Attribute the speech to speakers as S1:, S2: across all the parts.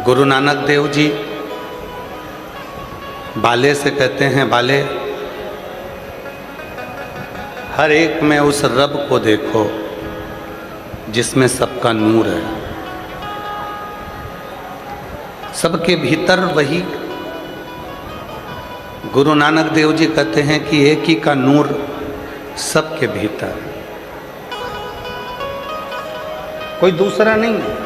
S1: गुरु नानक देव जी बाले से कहते हैं, बाले हर एक में उस रब को देखो जिसमें सबका नूर है। सबके भीतर वही गुरु नानक देव जी कहते हैं कि एक ही का नूर सबके भीतर, कोई दूसरा नहीं है।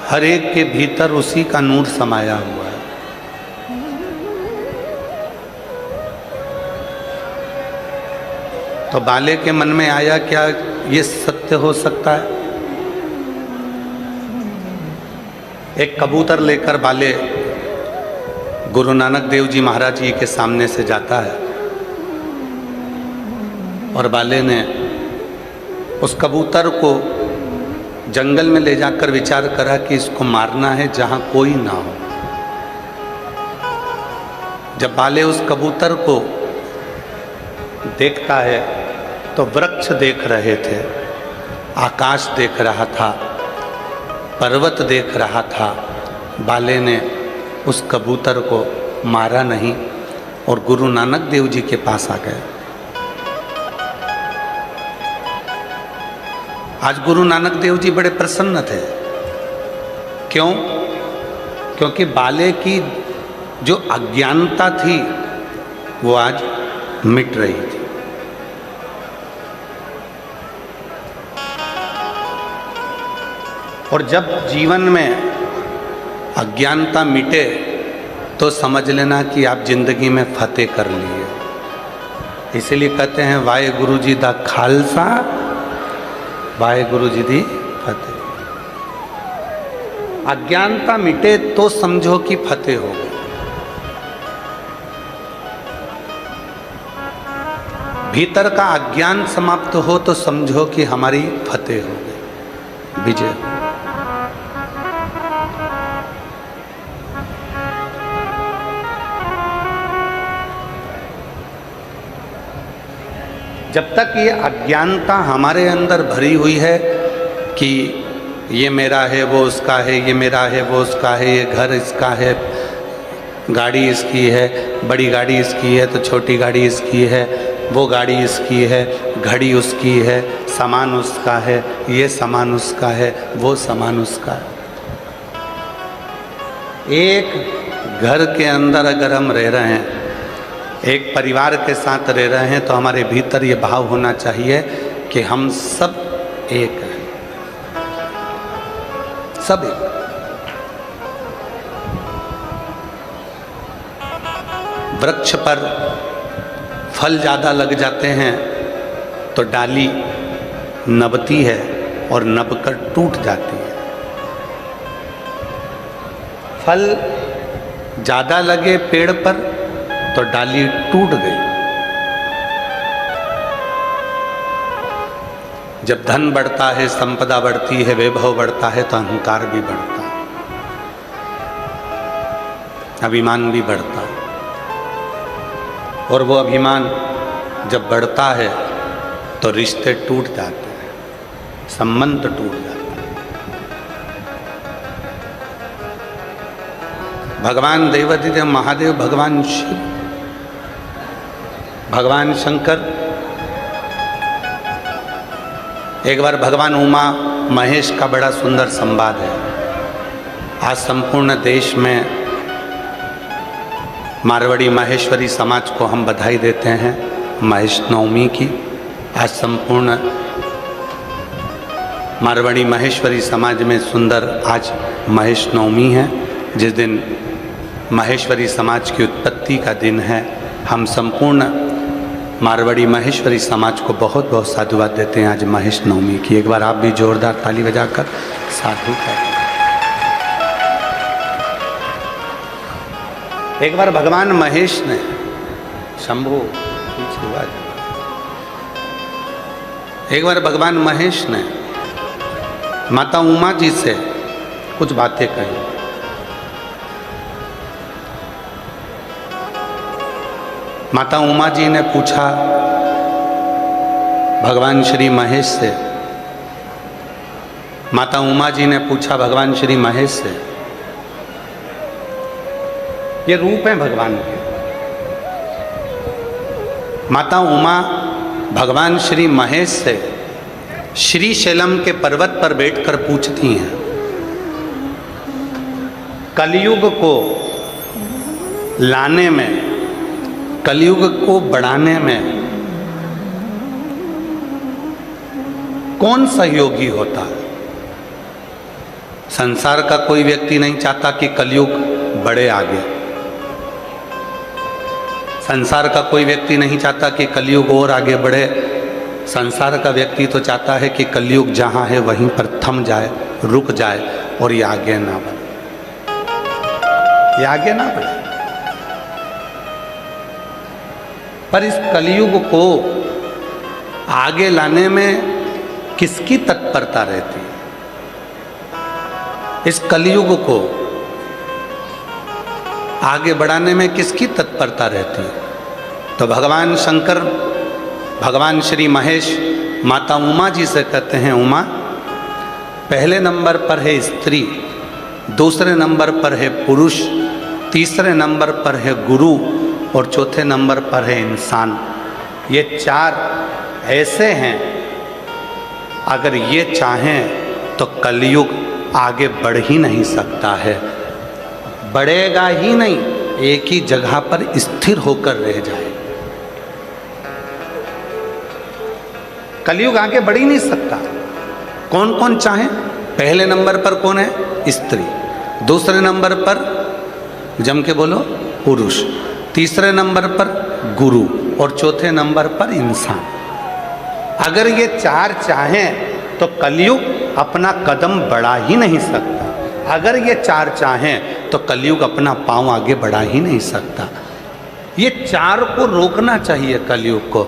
S1: हर एक के भीतर उसी का नूर समाया हुआ है। तो बाले के मन में आया, क्या ये सत्य हो सकता है? एक कबूतर लेकर बाले गुरु नानक देव जी महाराज जी के सामने से जाता है और बाले ने उस कबूतर को जंगल में ले जाकर विचार करा कि इसको मारना है जहां कोई ना हो। जब बाले उस कबूतर को देखता है तो वृक्ष देख रहे थे, आकाश देख रहा था, पर्वत देख रहा था। बाले ने उस कबूतर को मारा नहीं और गुरु नानक देव जी के पास आ गए। आज गुरु नानक देव जी बड़े प्रसन्न थे। क्यों? क्योंकि बाले की जो अज्ञानता थी वो आज मिट रही थी। और जब जीवन में अज्ञानता मिटे तो समझ लेना कि आप जिंदगी में फतेह कर लिए। इसीलिए कहते हैं वाहे गुरु जी दा खालसा, वाहे गुरु जी दी फतेह। अज्ञानता मिटे तो समझो कि फतेह हो गई। भीतर का अज्ञान समाप्त हो तो समझो कि हमारी फतेह हो गई, विजय हो। जब तक ये अज्ञानता हमारे अंदर भरी हुई है कि ये मेरा है, वो उसका है, ये मेरा है, वो उसका है, ये घर इसका है, गाड़ी इसकी है, बड़ी गाड़ी इसकी है तो छोटी गाड़ी इसकी है, वो गाड़ी इसकी है, घड़ी उसकी है, सामान उसका है, ये सामान उसका है, वो सामान उसका है। एक घर के अंदर अगर हम रह रहे हैं, एक परिवार के साथ रह रहे हैं, तो हमारे भीतर ये भाव होना चाहिए कि हम सब एक हैं, सब एक। वृक्ष पर फल ज़्यादा लग जाते हैं तो डाली नबती है और नबकर टूट जाती है। फल ज़्यादा लगे पेड़ पर तो डाली टूट गई। जब धन बढ़ता है, संपदा बढ़ती है, वैभव बढ़ता है तो अहंकार भी बढ़ता है, अभिमान भी बढ़ता है। और वो अभिमान जब बढ़ता है तो रिश्ते टूट जाते हैं, संबंध टूट जाते हैं। भगवान देवाधिदेव महादेव, भगवान शिव, भगवान शंकर, एक बार भगवान उमा महेश का बड़ा सुंदर संवाद है। आज संपूर्ण देश में मारवाड़ी माहेश्वरी समाज को हम बधाई देते हैं महेश नवमी की। आज संपूर्ण मारवाड़ी माहेश्वरी समाज में सुंदर आज महेश नवमी है, जिस दिन माहेश्वरी समाज की उत्पत्ति का दिन है। हम संपूर्ण मारवाड़ी माहेश्वरी समाज को बहुत बहुत साधुवाद देते हैं आज महेश नवमी की। एक बार आप भी जोरदार ताली बजाकर साधु करें। एक बार भगवान महेश ने, शंभु पीछे हुआ, एक बार भगवान महेश ने माता उमा जी से कुछ बातें कही। माता उमा जी ने पूछा भगवान श्री महेश से माता उमा जी ने पूछा भगवान श्री महेश से, ये रूप हैं भगवान के। माता उमा भगवान श्री महेश से श्री शैलम के पर्वत पर बैठकर पूछती हैं, कलयुग को लाने में, कलयुग को बढ़ाने में कौन सहयोगी होता है? संसार का कोई व्यक्ति नहीं चाहता कि कलयुग बढ़े आगे। संसार का कोई व्यक्ति नहीं चाहता कि कलयुग और आगे बढ़े। संसार का व्यक्ति तो चाहता है कि कलयुग जहाँ है वहीं पर थम जाए, रुक जाए और ये आगे ना बढ़े, ये आगे ना बढ़े। पर इस कलयुग को आगे लाने में किसकी तत्परता रहती है? इस कलयुग को आगे बढ़ाने में किसकी तत्परता रहती है? तो भगवान शंकर, भगवान श्री महेश माता उमा जी से कहते हैं, उमा, पहले नंबर पर है स्त्री, दूसरे नंबर पर है पुरुष, तीसरे नंबर पर है गुरु और चौथे नंबर पर है इंसान। ये चार ऐसे हैं, अगर ये चाहें तो कलयुग आगे बढ़ ही नहीं सकता है, बढ़ेगा ही नहीं, एक ही जगह पर स्थिर होकर रह जाए। कलयुग आगे बढ़ ही नहीं सकता। कौन कौन चाहे? पहले नंबर पर कौन है? स्त्री, दूसरे नंबर पर जम के बोलो पुरुष, तीसरे नंबर पर गुरु और चौथे नंबर पर इंसान। अगर ये चार चाहें तो कलयुग अपना कदम बढ़ा ही नहीं सकता। अगर ये चार चाहें तो कलयुग अपना पांव आगे बढ़ा ही नहीं सकता। ये चार को रोकना चाहिए कलयुग को।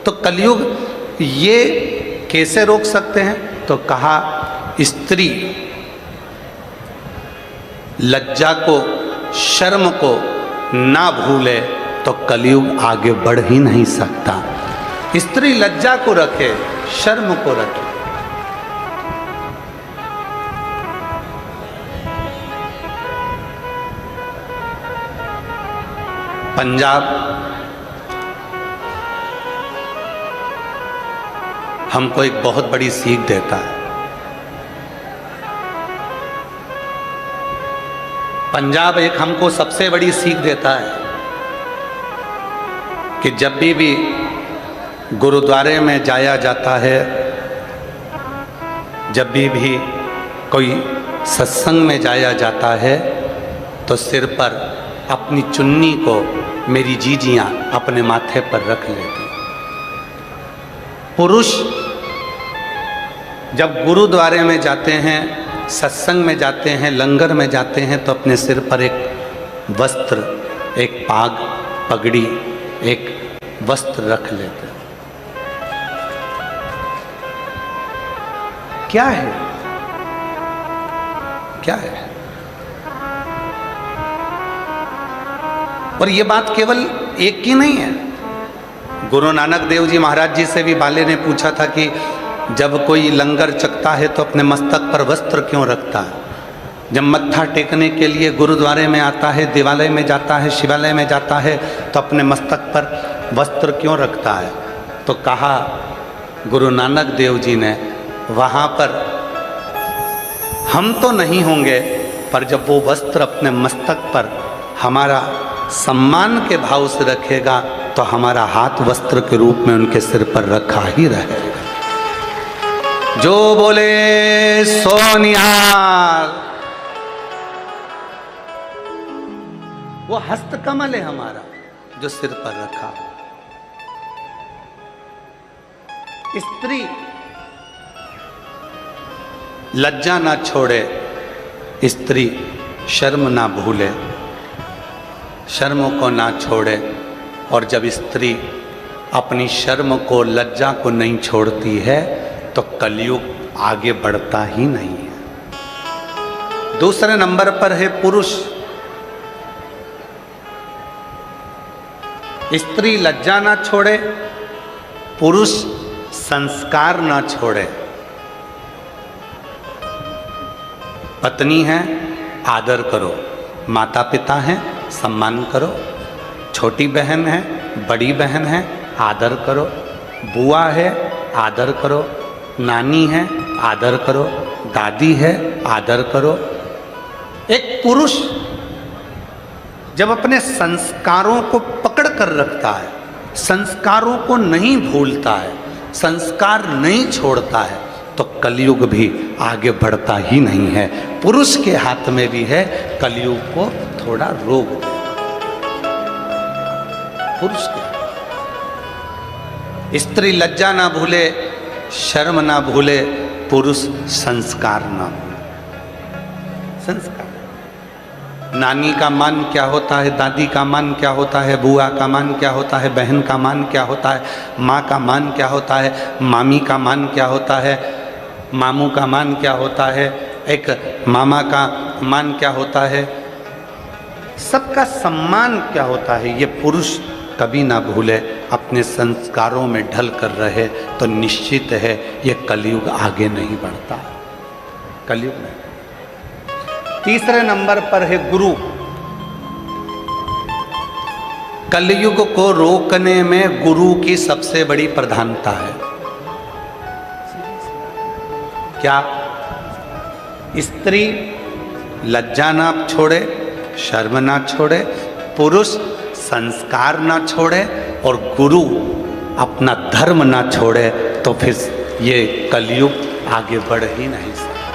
S1: तो कलयुग ये कैसे रोक सकते हैं? तो कहा, स्त्री लज्जा को, शर्म को ना भूले तो कलयुग आगे बढ़ ही नहीं सकता। स्त्री लज्जा को रखे, शर्म को रखे। पंजाब हमको एक बहुत बड़ी सीख देता है। पंजाब एक हमको सबसे बड़ी सीख देता है कि जब भी गुरुद्वारे में जाया जाता है, जब भी कोई सत्संग में जाया जाता है, तो सिर पर अपनी चुन्नी को मेरी जीजियां अपने माथे पर रख लेती। पुरुष जब गुरुद्वारे में जाते हैं, सत्संग में जाते हैं, लंगर में जाते हैं, तो अपने सिर पर एक वस्त्र, एक पाग, पगड़ी, एक वस्त्र रख लेते हैं। क्या है? क्या है? और ये बात केवल एक की नहीं है। गुरु नानक देव जी महाराज जी से भी बाले ने पूछा था कि जब कोई लंगर चखता है तो अपने मस्तक पर वस्त्र क्यों रखता है? जब मत्था टेकने के लिए गुरुद्वारे में आता है, देवालय में जाता है, शिवालय में जाता है, तो अपने मस्तक पर वस्त्र क्यों रखता है? तो कहा गुरु नानक देव जी ने, वहाँ पर हम तो नहीं होंगे, पर जब वो वस्त्र अपने मस्तक पर हमारा सम्मान के भाव से रखेगा तो हमारा हाथ वस्त्र के रूप में उनके सिर पर रखा ही रहेगा। जो बोले सो निहाल। वो हस्त कमल है हमारा जो सिर पर रखा। स्त्री लज्जा ना छोड़े, स्त्री शर्म ना भूले, शर्म को ना छोड़े। और जब स्त्री अपनी शर्म को, लज्जा को नहीं छोड़ती है तो कलयुग आगे बढ़ता ही नहीं है। दूसरे नंबर पर है पुरुष। स्त्री लज्जा ना छोड़े, पुरुष संस्कार ना छोड़े। पत्नी है आदर करो, माता पिता हैं सम्मान करो, छोटी बहन है बड़ी बहन है आदर करो, बुआ है आदर करो, नानी है आदर करो, दादी है आदर करो। एक पुरुष जब अपने संस्कारों को पकड़ कर रखता है, संस्कारों को नहीं भूलता है, संस्कार नहीं छोड़ता है, तो कलयुग भी आगे बढ़ता ही नहीं है। पुरुष के हाथ में भी है कलयुग को थोड़ा रोक दे। पुरुष के स्त्री लज्जा ना भूले, शर्म ना भूले, पुरुष संस्कार ना भूले। संस्कार, नानी का मान क्या होता है, दादी का मान क्या होता है, बुआ का मान क्या होता है, बहन का मान क्या होता है, माँ का मान क्या होता है, मामी का मान क्या होता है, मामू का मान क्या होता है, एक मामा का मान क्या होता है, सबका सम्मान क्या होता है, ये पुरुष कभी ना भूले, अपने संस्कारों में ढल कर रहे तो निश्चित है ये कलयुग आगे नहीं बढ़ता। कलयुग नहीं। तीसरे नंबर पर है गुरु। कलयुग को रोकने में गुरु की सबसे बड़ी प्रधानता है। क्या? स्त्री लज्जा ना छोड़े, शर्म ना छोड़े, पुरुष संस्कार ना छोड़े और गुरु अपना धर्म ना छोड़े, तो फिर ये कलयुग आगे बढ़ ही नहीं सकता।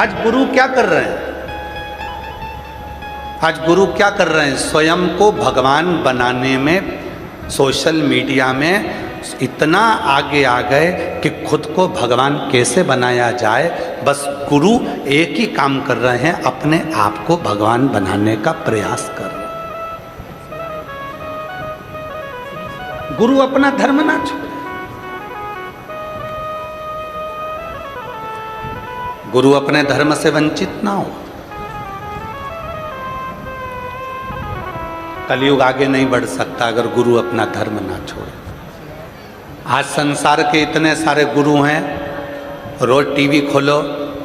S1: आज गुरु क्या कर रहे हैं? आज गुरु क्या कर रहे हैं? स्वयं को भगवान बनाने में सोशल मीडिया में इतना आगे आ गए कि खुद को भगवान कैसे बनाया जाए, बस गुरु एक ही काम कर रहे हैं, अपने आप को भगवान बनाने का प्रयास कर रहे हैं। गुरु अपना धर्म ना छोड़े। गुरु अपने धर्म से वंचित ना हो। कलयुग आगे नहीं बढ़ सकता अगर गुरु अपना धर्म ना छोड़े। आज संसार के इतने सारे गुरु हैं, रोज टीवी खोलो,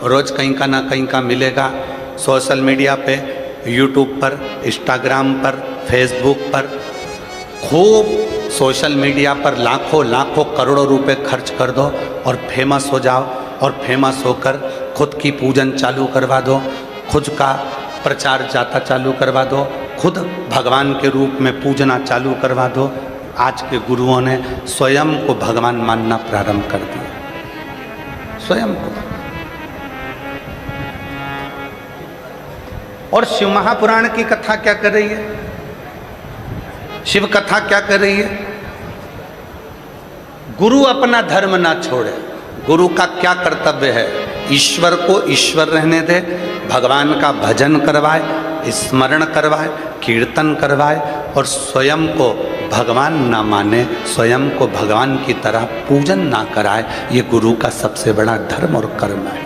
S1: रोज कहीं का ना कहीं का मिलेगा। सोशल मीडिया पे, यूट्यूब पर, इंस्टाग्राम पर, फेसबुक पर, खूब सोशल मीडिया पर लाखों लाखों करोड़ों रुपए खर्च कर दो और फेमस हो जाओ, और फेमस होकर खुद की पूजन चालू करवा दो, खुद का प्रचार जाता चालू करवा दो, खुद भगवान के रूप में पूजना चालू करवा दो। आज के गुरुओं ने स्वयं को भगवान मानना प्रारंभ कर दिया, स्वयं को। और शिव महापुराण की कथा क्या कर रही है? शिव कथा क्या कर रही है? गुरु अपना धर्म ना छोड़े। गुरु का क्या कर्तव्य है? ईश्वर को ईश्वर रहने दे, भगवान का भजन करवाए, स्मरण करवाए, कीर्तन करवाए, और स्वयं को भगवान ना माने, स्वयं को भगवान की तरह पूजन ना कराए। ये गुरु का सबसे बड़ा धर्म और कर्म है।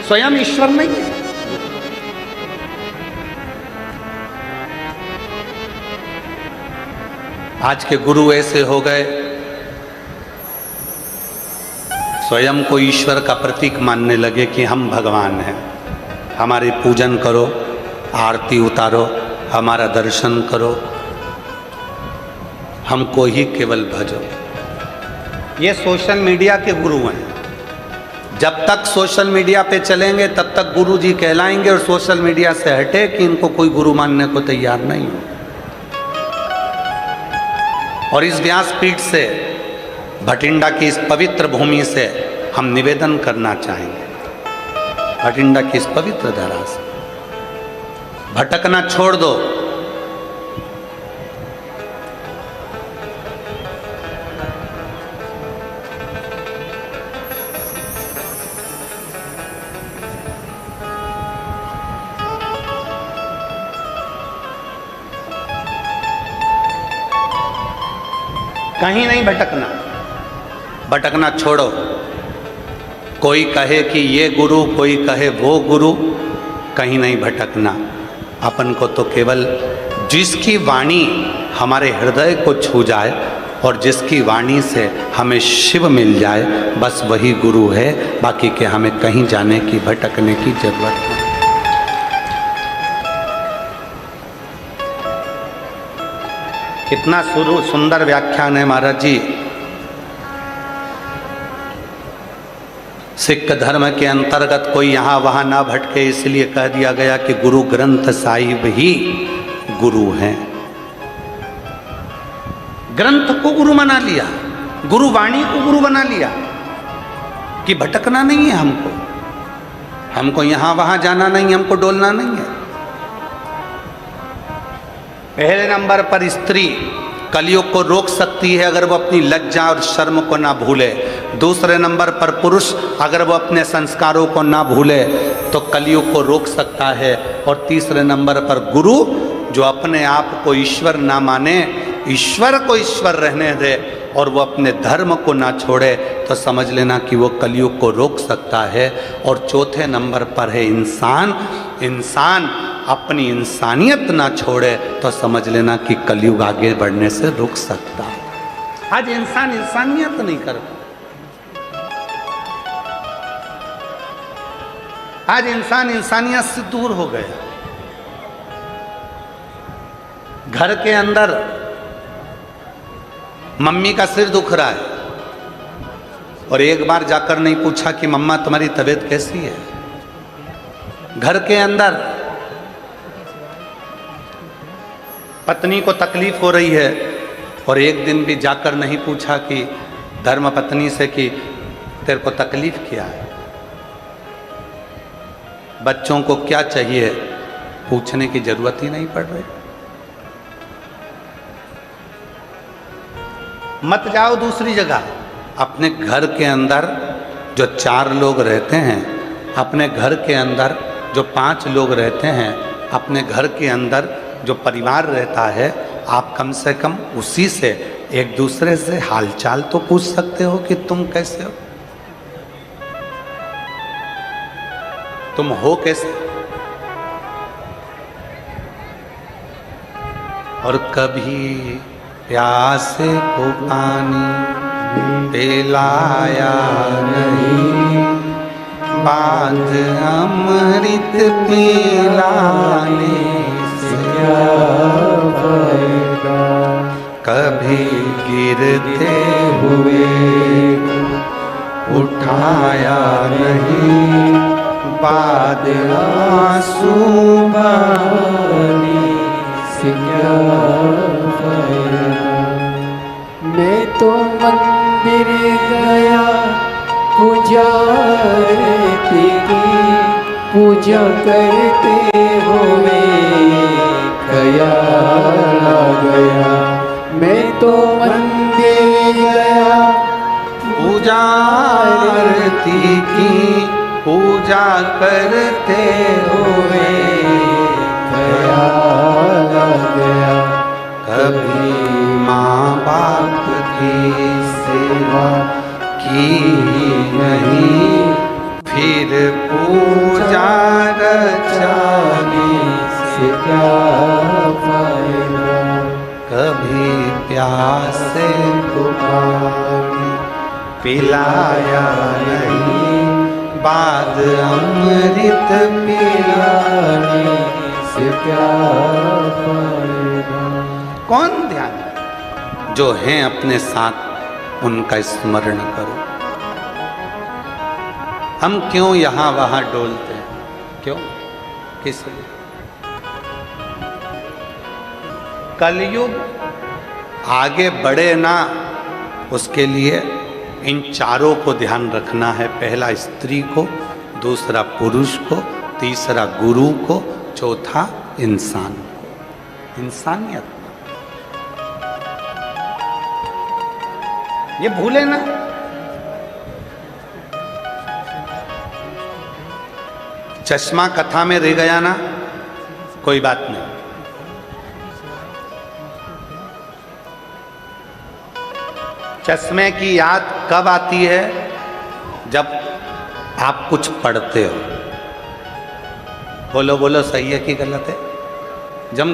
S1: स्वयं ईश्वर नहीं है। आज के गुरु ऐसे हो गए, स्वयं को ईश्वर का प्रतीक मानने लगे कि हम भगवान हैं, हमारी पूजन करो, आरती उतारो, हमारा दर्शन करो, हमको ही केवल भजो। ये सोशल मीडिया के गुरु हैं। जब तक सोशल मीडिया पे चलेंगे तब तक गुरु जी कहलाएंगे, और सोशल मीडिया से हटे कि इनको कोई गुरु मानने को तैयार नहीं हो। और इस व्यासपीठ से, भटिंडा की इस पवित्र भूमि से हम निवेदन करना चाहेंगे, भटिंडा की इस पवित्र धरा से भटकना छोड़ दो। कहीं नहीं भटकना, भटकना छोड़ो। कोई कहे कि ये गुरु, कोई कहे वो गुरु, कहीं नहीं भटकना। अपन को तो केवल जिसकी वाणी हमारे हृदय को छू जाए और जिसकी वाणी से हमें शिव मिल जाए, बस वही गुरु है। बाकी के हमें कहीं जाने की, भटकने की जरूरत नहीं। कितना सुंदर व्याख्यान है महाराज जी। सिख धर्म के अंतर्गत कोई यहाँ वहाँ ना भटके, इसलिए कह दिया गया कि गुरु ग्रंथ साहिब ही गुरु हैं। ग्रंथ को गुरु बना लिया, गुरु वाणी को गुरु बना लिया कि भटकना नहीं है हमको, हमको यहाँ वहाँ जाना नहीं, हमको डोलना नहीं है। पहले नंबर पर स्त्री कलयुग को रोक सकती है अगर वो अपनी लज्जा और शर्म को ना भूले। दूसरे नंबर पर पुरुष अगर वो अपने संस्कारों को ना भूले तो कलयुग को रोक सकता है। और तीसरे नंबर पर गुरु जो अपने आप को ईश्वर ना माने, ईश्वर को ईश्वर रहने दे और वो अपने धर्म को ना छोड़े, तो समझ लेना कि वो कलयुग को रोक सकता है। और चौथे नंबर पर है इंसान। इंसान अपनी इंसानियत ना छोड़े तो समझ लेना कि कलयुग आगे बढ़ने से रुक सकता है। आज इंसान इंसानियत नहीं करता, आज इंसान इंसानियत से दूर हो गया। घर के अंदर मम्मी का सिर दुख रहा है और एक बार जाकर नहीं पूछा कि मम्मा तुम्हारी तबीयत कैसी है। घर के अंदर पत्नी को तकलीफ हो रही है और एक दिन भी जाकर नहीं पूछा कि धर्म पत्नी से कि तेरे को तकलीफ क्या है। बच्चों को क्या चाहिए पूछने की जरूरत ही नहीं पड़ रही। मत जाओ दूसरी जगह, अपने घर के अंदर जो 4 लोग रहते हैं, अपने घर के अंदर जो 5 लोग रहते हैं, अपने घर के अंदर जो परिवार रहता है, आप कम से कम उसी से एक दूसरे से हालचाल तो पूछ सकते हो कि तुम कैसे हो, तुम हो कैसे। और कभी प्यासे को पानी पिलाया नहीं, बांध अमृत पिलाने से क्या फायदा। कभी गिरते हुए उठाया नहीं, बाद आंसू बहाने से क्या फायदा।
S2: मैं तो मंदिर गया पुजारी की पूजा करते हुए ख्याल आ गया। मैं तो मंदिर गया
S1: पुजारती की पूजा करते हुए
S2: ख्याल आ गया।
S1: कभी माँ बाप की सेवा की नहीं, फिर पूजा रचाने
S2: से क्या फायदा।
S1: कभी प्यासे को पानी पिलाया नहीं, बाद अमृत पिलाने
S2: से क्या फायदा।
S1: कौन ध्यान, जो हैं अपने साथ उनका स्मरण करो। हम क्यों यहाँ वहाँ डोलते हैं, क्यों, किस लिए। कलयुग आगे बढ़े ना, उसके लिए इन चारों को ध्यान रखना है। पहला स्त्री को, दूसरा पुरुष को, तीसरा गुरु को, चौथा इंसान को, इंसानियत। ये भूले ना। चश्मा कथा में रह गया ना, कोई बात नहीं। चश्मे की याद कब आती है, जब आप कुछ पढ़ते हो। बोलो बोलो, सही है कि गलत है। जब